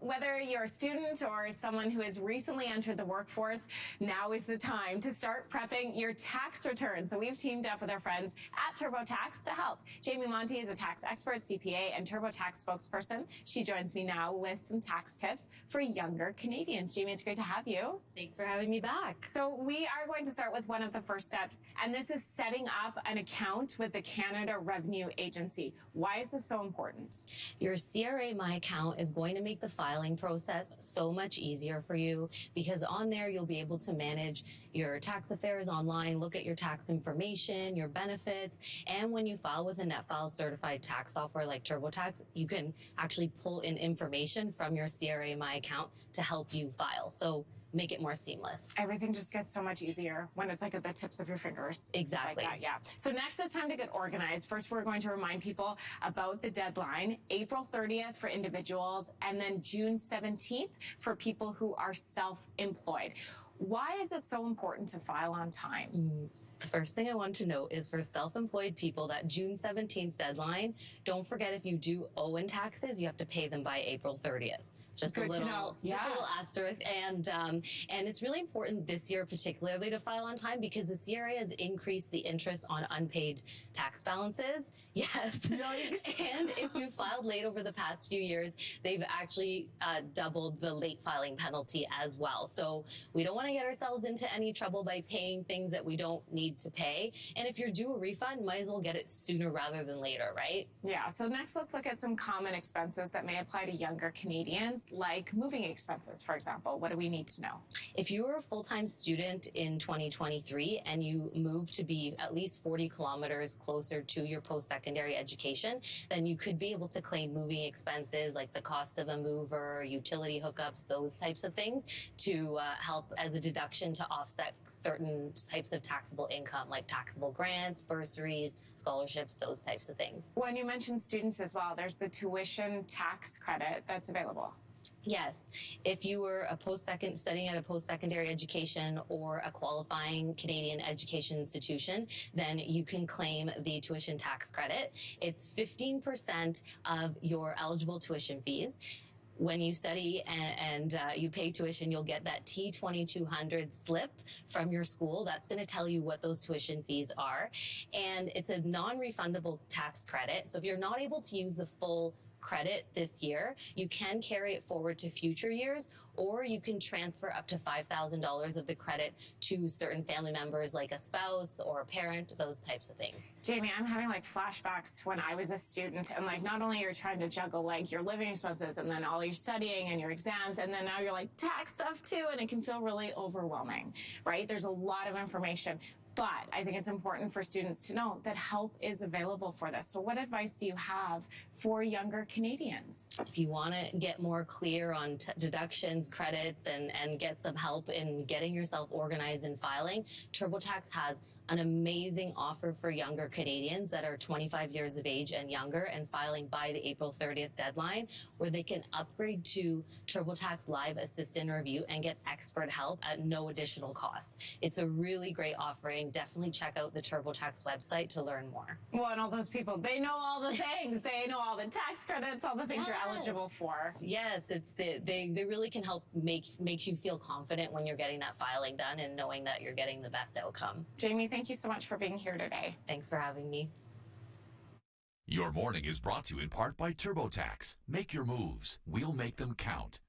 whether you're a student or someone who has recently entered the workforce, now is the time to start prepping your tax return. So we've teamed up with our friends at TurboTax to help. Jamie Monty is a tax expert, CPA, and TurboTax spokesperson. She joins me now with some tax tips for younger Canadians. Jamie, it's great to have you. Thanks for having me back. So we are going to start with one of the first steps, and this is setting up an account with the Canada Revenue Agency. Why is this so important? Your CRA My Account is going to make the filing process so much easier for you, because on there you'll be able to manage your tax affairs online, look at your tax information, your benefits, and when you file with a NetFile certified tax software like TurboTax, you can actually pull in information from your CRA My Account to help you file. So make it more seamless. Everything just gets so much easier when it's like at the tips of your fingers. Exactly. Like that, yeah. So next it's time to get organized. First, we're going to remind people about the deadline, April 30th for individuals, and then June 17th for people who are self-employed. Why is it so important to file on time? The first thing I want to note is for self-employed people, that June 17th deadline, don't forget if you do owe in taxes, you have to pay them by April 30th. Just a little asterisk, and it's really important this year, particularly to file on time, because the CRA has increased the interest on unpaid tax balances. Yes, Yikes. And if you filed late over the past few years, they've actually doubled the late filing penalty as well. So we don't want to get ourselves into any trouble by paying things that we don't need to pay. And if you're due a refund, might as well get it sooner rather than later, right? Yeah. So next, let's look at some common expenses that may apply to younger Canadians, like moving expenses, for example. What do we need to know? If you were a full-time student in 2023 and you moved to be at least 40 kilometers closer to your post-secondary education, then you could be able to claim moving expenses like the cost of a mover, utility hookups, those types of things, to help as a deduction to offset certain types of taxable income, like taxable grants, bursaries, scholarships, those types of things. When you mentioned students as well, there's the tuition tax credit that's available. Yes. If you were studying at a post-secondary education or a qualifying Canadian education institution, then you can claim the tuition tax credit. It's 15% of your eligible tuition fees. When you study and you pay tuition, you'll get that T2200 slip from your school. That's going to tell you what those tuition fees are. And it's a non-refundable tax credit. So if you're not able to use the full credit this year, you can carry it forward to future years, or you can transfer up to $5,000 of the credit to certain family members, like a spouse or a parent, those types of things. Jamie, I'm having like flashbacks when I was a student, and like not only you're trying to juggle like your living expenses and then all your studying and your exams, and then now you're like tax stuff too, and it can feel really overwhelming, right? There's a lot of information. But I think it's important for students to know that help is available for this. So what advice do you have for younger Canadians? If you want to get more clear on deductions, credits, and get some help in getting yourself organized in filing, TurboTax has an amazing offer for younger Canadians that are 25 years of age and younger and filing by the April 30th deadline, where they can upgrade to TurboTax Live Assistant Review and get expert help at no additional cost. It's a really great offering. Definitely check out the TurboTax website to learn more. Well, and all those people, they know all the things. They know all the tax credits, all the things you're eligible for. Yes, they really can help make you feel confident when you're getting that filing done and knowing that you're getting the best outcome. Jamie, thank you so much for being here today. Thanks for having me. Your morning is brought to you in part by TurboTax. Make your moves. We'll make them count.